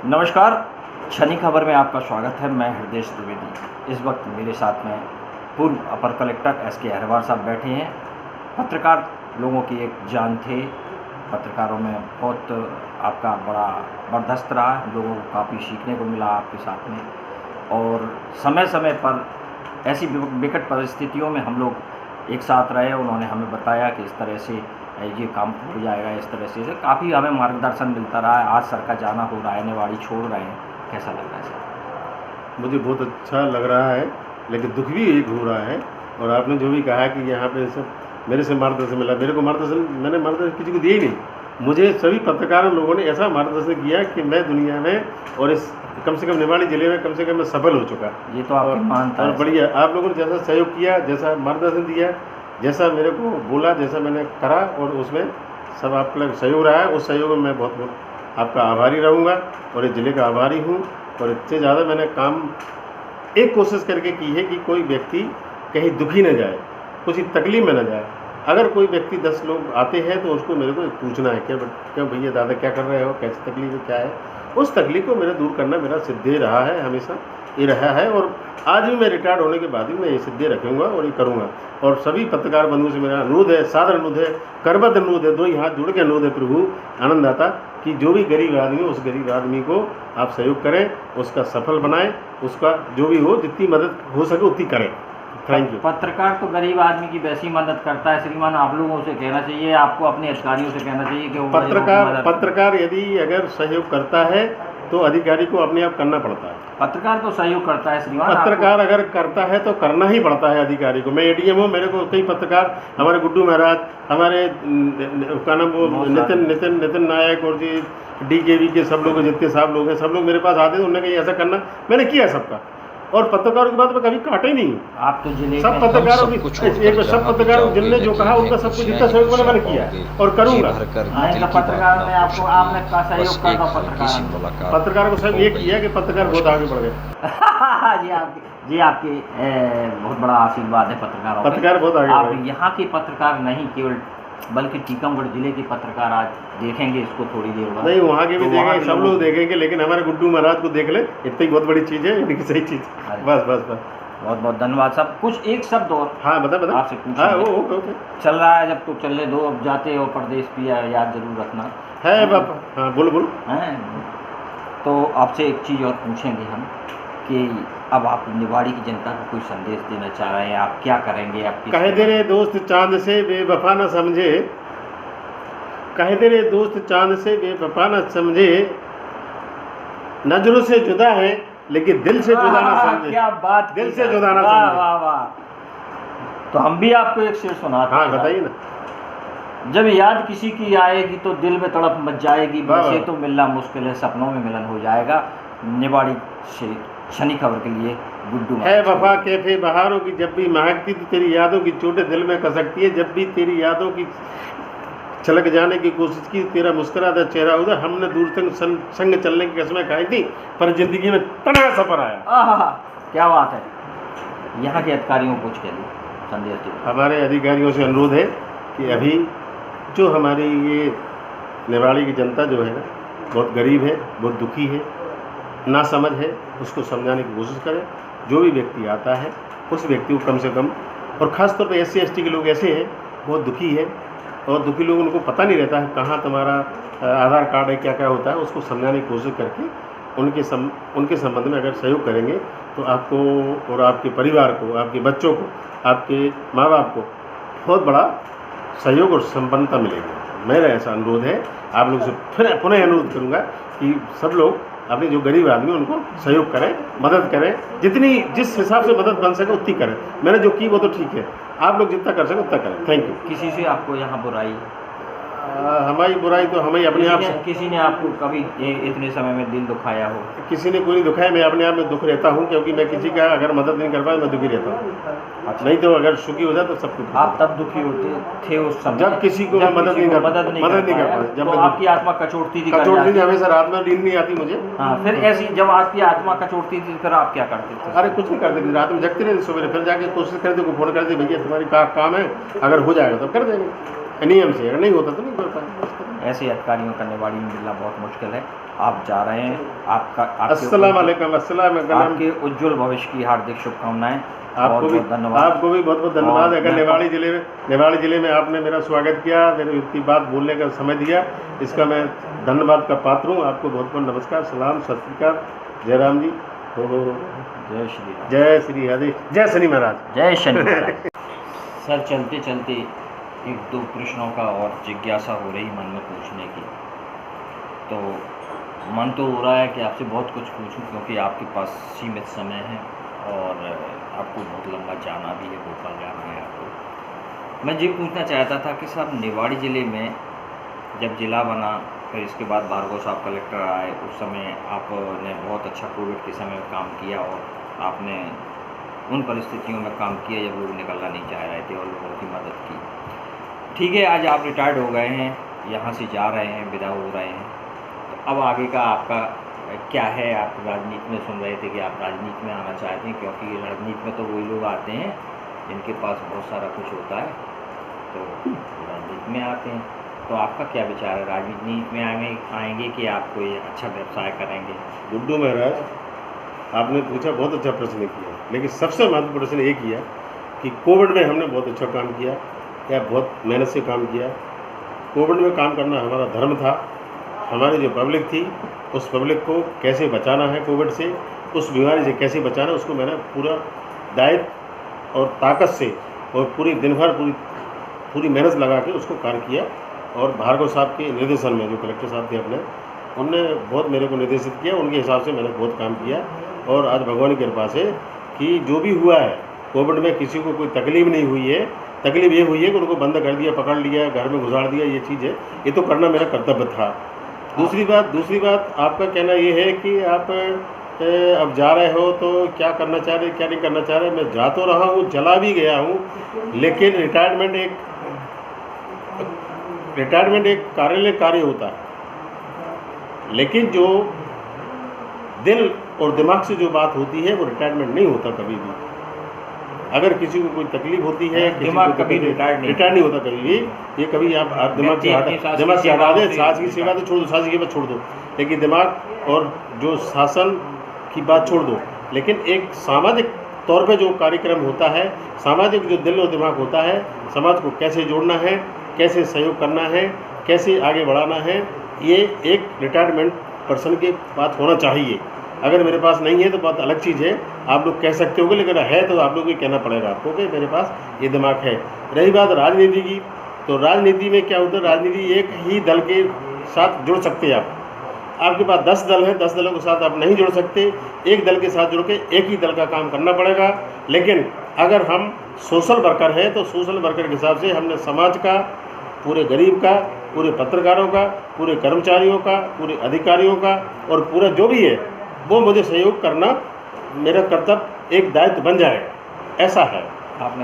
नमस्कार, छनी खबर में आपका स्वागत है। मैं हृदय द्विवेदी। इस वक्त मेरे साथ में पूर्व अपर कलेक्टर एस.के. अहरवार साहब बैठे हैं। पत्रकार लोगों की एक जान थे। पत्रकारों में बहुत आपका बड़ा बर्दाश्त रहा, लोगों को काफ़ी सीखने को मिला आपके साथ में। और समय समय पर ऐसी विकट परिस्थितियों में हम लोग एक साथ रहे। उन्होंने हमें बताया कि इस तरह से ये काम हो जाएगा, इस तरह से काफ़ी हमें मार्गदर्शन मिलता रहा है। आज सर का जाना हो रहा है, निवाड़ी छोड़ रहे हैं, कैसा लग रहा है सर? मुझे बहुत अच्छा लग रहा है, लेकिन दुख भी एक हो रहा है। और आपने जो भी कहा कि यहाँ पे सब मेरे से मार्गदर्शन मिला, मेरे को मैंने मार्गदर्शन किसी को दिया ही नहीं। मुझे सभी पत्रकारों लोगों ने ऐसा मार्गदर्शन किया कि मैं दुनिया में और इस कम से कम निवाड़ी जिले में कम से कम मैं सफल हो चुका। ये तो आपकी मानता और है। बढ़िया आप लोगों ने जैसा सहयोग किया, जैसा मार्गदर्शन दिया, जैसा मेरे को बोला, जैसा मैंने करा, और उसमें सब आपका सहयोग रहा है। उस सहयोग में मैं बहुत बहुत आपका आभारी रहूँगा और इस ज़िले का आभारी हूँ। और इससे ज़्यादा मैंने काम एक कोशिश करके की है कि कोई व्यक्ति कहीं दुखी न जाए, कुछ तकलीफ में न जाए। अगर कोई व्यक्ति 10 लोग आते हैं तो उसको मेरे को पूछना है क्या भैया दादा क्या कर रहे हो, कैसी तकलीफ है, क्या है। उस तकलीफ को मेरा दूर करना मेरा सिद्धि रहा है, हमेशा ये रहा है। और आज भी मैं रिटायर्ड होने के बाद भी मैं ये सिद्धि रखूँगा और ये करूँगा। और सभी पत्रकार बंधुओं से मेरा अनुरोध है, सादर अनुरोध है, करबद्ध अनुरोध है, दो ही हाथ जोड़ के अनुरोध है प्रभु आनंददाता कि जो भी गरीब आदमी उस गरीब आदमी को आप सहयोग करें, उसका सफल बनाएं, उसका जो भी हो जितनी मदद हो सके उतनी करें। Thank you. पत्रकार तो गरीब आदमी की वैसी मदद करता है श्रीमान। आप लोगों से कहना चाहिए, आपको अपने अधिकारियों से कहना चाहिए कि वो पत्रकार यदि अगर सहयोग करता है तो अधिकारी को अपने आप करना पड़ता है। पत्रकार तो सहयोग करता है श्रीमान। पत्रकार अगर करता है तो करना ही पड़ता है अधिकारी को। मैं एडीएम हूँ, मेरे को कई पत्रकार, हमारे गुड्डू महाराज, हमारे क्या नाम वो नितिन नायक और जी डीकेवी के सब लोग जितने साहब लोग हैं, सब लोग मेरे पास आते थे। उन्होंने कहा ऐसा करना, मैंने किया सबका। और पत्रकारों की बात मैं कभी काटे नहीं हूँ। आप तो जिले सब पत्रकारों की सब पत्रकारों जिनने जो कहा उनका सब कुछ जितना सहयोग मैंने किया और करूँगा। पत्रकार में आपको आपने का सहयोग करना पत्रकार को सब ये किया कि पत्रकार बहुत आगे बढ़ गए। जी आपके बहुत बड़ा आशीर्वाद है पत्रकारों। पत्रकार बहुत आगे आप यहाँ के पत्रकार नहीं केवल बल्कि टीकमगढ़ जिले के पत्रकार आज देखेंगे इसको थोड़ी देर बाद। नहीं, वहाँ के भी देखेंगे, सब लोग देखेंगे, लेकिन हमारे गुड्डू महाराज को देख ले, इतनी बहुत बड़ी चीज़ है, इनकी सही चीज़। बस बहुत बहुत धन्यवाद साहब। कुछ एक शब्द और हाँ बता आपसे पूछना ओके। चल रहा है जब तो चलने दो, अब जाते हो प्रदेश भी याद जरूर रखना है बाप। हाँ बोलो हैं। तो आपसे एक चीज़ और पूछेंगे हम कि अब आप निवाड़ी की जनता को कोई संदेश देना चाह रहे हैं, आप क्या करेंगे? आप कहे दे रे दोस्त चांद से बेवफा न समझे, कहे दे रे दोस्त चांद से बेवफा न समझे, नजरों से जुदा है लेकिन दिल से जुदा ना समझे। क्या बात, दिल से जुदा ना समझे। वाह वाह। तो हम भी आपको एक शेर सुनाते हैं। हाँ बताइए ना। जब याद किसी की आएगी तो दिल में तड़प मच जाएगी, वैसे तो मिलना मुश्किल है, सपनों में मिलन हो जाएगा। निवाड़ी से छनी खबर के लिए गुड्डू है वफा कैफे बहारों की जब भी महकती तो तेरी यादों की चोटें दिल में कसकती है। जब भी तेरी यादों की छलक जाने की कोशिश की, तेरा मुस्कुराता चेहरा उधर, हमने दूर तक संग चलने की कसमें खाई थी, पर जिंदगी में तना सफर आया। क्या बात है। यहाँ के अधिकारियों को कुछ कह दो, संदेश दो। हमारे अधिकारियों से अनुरोध है कि अभी जो हमारी ये निवाड़ी की जनता जो है ना, बहुत गरीब है, बहुत दुखी है, ना समझ है, उसको समझाने की कोशिश करें। जो भी व्यक्ति आता है उस व्यक्ति को कम से कम, और ख़ास तौर पे SC/ST के लोग ऐसे हैं बहुत दुखी है, और दुखी लोग उनको पता नहीं रहता है कहाँ तुम्हारा आधार कार्ड है, क्या क्या होता है, उसको समझाने की कोशिश करके उनके संबंध में अगर सहयोग करेंगे तो आपको और आपके परिवार को, आपके बच्चों को, आपके माँ बाप को बहुत बड़ा सहयोग और संपन्नता मिलेगी। मेरा ऐसा अनुरोध है। आप लोग से फिर पुनः अनुरोध करूँगा कि सब लोग अपने जो गरीब आदमी उनको सहयोग करें, मदद करें, जिस हिसाब से मदद बन सके उतनी करें। मैंने जो की वो तो ठीक है, आप लोग जितना कर सकें उतना करें। Thank you. किसी से आपको यहाँ बुराई? हमारी बुराई तो हमें अपने आप से। किसी ने आपको कभी इतने समय में दिल दुखाया हो? किसी ने कोई नहीं दुखाया, मैं अपने आप में दुख रहता हूँ, क्योंकि मैं किसी का अगर मदद नहीं कर पाया मैं दुखी रहता हूँ। अच्छा। नहीं तो अगर सुखी हो जाए तो सब कुछ। आप तब दुखी होते थे उस समय जब किसी को मदद नहीं कर पाया, जब आपकी आत्मा कचोटती थी? हमेशा रात में नींद नहीं आती मुझे। हाँ, फिर ऐसी जब आपकी आत्मा कचोटती थी फिर आप क्या करते थे? अरे कुछ नहीं करते थे, रात में जगते रहते, सुबह फिर जाके कोशिश करते, फोन करते, भैया तुम्हारी काम है, अगर हो जाएगा तो कर देंगे, नियम से, अगर नहीं होता तो नहीं कर पाए। ऐसे अधिकारियों का निवाड़ी में मिलना बहुत मुश्किल है। आप जा रहे हैं, अस्सलाम वालेकुम, अस्सलाम वालेकुम। आपके उज्जवल भविष्य की हार्दिक शुभकामनाएं। आपको भी धन्यवाद। आपको भी बहुत बहुत धन्यवाद। अगर नेवाड़ी ज़िले में आपने मेरा स्वागत किया, मेरी इतनी बात बोलने का समय दिया, इसका मैं धन्यवाद का पात्र हूँ। आपको बहुत बहुत नमस्कार, सलाम, सत श्री अकाल, जय राम जी, हो जय श्री राम, जय श्री हरि, जय शनि महाराज, जय शनि महाराज। सर, चलते चलते एक दो प्रश्नों का और जिज्ञासा हो रही मन में पूछने की, तो मन तो हो रहा है कि आपसे बहुत कुछ पूछूं, क्योंकि आपके पास सीमित समय है और आपको बहुत लंबा जाना भी है, भोपाल जाना है आपको। मैं ये पूछना चाहता था कि साहब, निवाड़ी ज़िले में जब ज़िला बना, फिर इसके बाद भार्गव साहब कलेक्टर आए, उस समय आपने बहुत अच्छा कोविड के समय में काम किया और आपने उन परिस्थितियों में काम किया जब लोग निकलना नहीं चाह रहे थे और लोगों की मदद की। ठीक है, आज आप रिटायर्ड हो गए हैं, यहाँ से जा रहे हैं, विदा हो रहे हैं, तो अब आगे का आपका क्या है? आप राजनीति में सुन रहे थे कि आप राजनीति में आना चाहते हैं, क्योंकि राजनीति में तो वही लोग आते हैं जिनके पास बहुत सारा कुछ होता है, तो राजनीति में आते हैं। तो आपका क्या विचार है, राजनीति में आएंगे कि आप कोई अच्छा व्यवसाय करेंगे? गुड्डू महाराज, आपने पूछा, बहुत अच्छा प्रश्न किया, लेकिन सबसे महत्वपूर्ण प्रश्न एक किया कि कोविड में हमने बहुत अच्छा काम किया या बहुत मेहनत से काम किया। कोविड में काम करना हमारा धर्म था। हमारी जो पब्लिक थी, उस पब्लिक को कैसे बचाना है कोविड से, उस बीमारी से कैसे बचाना है, उसको मैंने पूरा दायित्व और ताकत से और पूरी दिन भर पूरी मेहनत लगा के उसको कार्य किया। और भार्गव साहब के निर्देशन में, जो कलेक्टर साहब थे अपने, उनने बहुत मेरे को निर्देशित किया, उनके हिसाब से मैंने बहुत काम किया। और आज भगवान की कृपा से कि जो भी हुआ है कोविड में, किसी को कोई तकलीफ नहीं हुई है। तकलीफ ये हुई है कि उनको बंद कर दिया, पकड़ लिया, घर में घुसाड़ दिया, ये चीज़ है, ये तो करना मेरा कर्तव्य था। दूसरी बात आपका कहना ये है कि आप अब जा रहे हो तो क्या करना चाह रहे, क्या नहीं करना चाह रहे। मैं जा तो रहा हूँ, चला भी गया हूँ, लेकिन रिटायरमेंट एक कार्यालय कार्य होता है, लेकिन जो दिल और दिमाग से जो बात होती है वो रिटायरमेंट नहीं होता कभी भी। अगर किसी को कोई तकलीफ होती है, दिमाग कभी रिटायर नहीं होता कभी भी। ये कभी आप दिमाग से हटा दें, सास की सेवा तो छोड़ दो, सास की बात छोड़ दो, लेकिन दिमाग और जो शासन की बात छोड़ दो। लेकिन एक सामाजिक तौर पे जो कार्यक्रम होता है, सामाजिक जो दिल और दिमाग होता है, समाज को कैसे जोड़ना है, कैसे सहयोग करना है, कैसे आगे बढ़ाना है, ये एक रिटायरमेंट पर्सन के बात होना चाहिए। अगर मेरे पास नहीं है तो बात अलग चीज़ है, आप लोग कह सकते होंगे, लेकिन है तो आप लोग को कहना पड़ेगा आपको कि मेरे पास ये दिमाग है। रही बात राजनीति की, तो राजनीति में क्या होता है, राजनीति एक ही दल के साथ जुड़ सकते हैं आप। आपके पास 10 दल हैं, 10 दलों के साथ आप नहीं जुड़ सकते। एक दल के साथ जुड़ के एक ही दल का काम करना पड़ेगा। लेकिन अगर हम सोशल वर्कर हैं तो सोशल वर्कर के हिसाब से हमने समाज का, पूरे गरीब का, पूरे पत्रकारों का, पूरे कर्मचारियों का, पूरे अधिकारियों का और पूरा जो भी है वो मुझे सहयोग करना मेरा कर्तव्य, एक दायित्व बन जाएगा, ऐसा है। आपने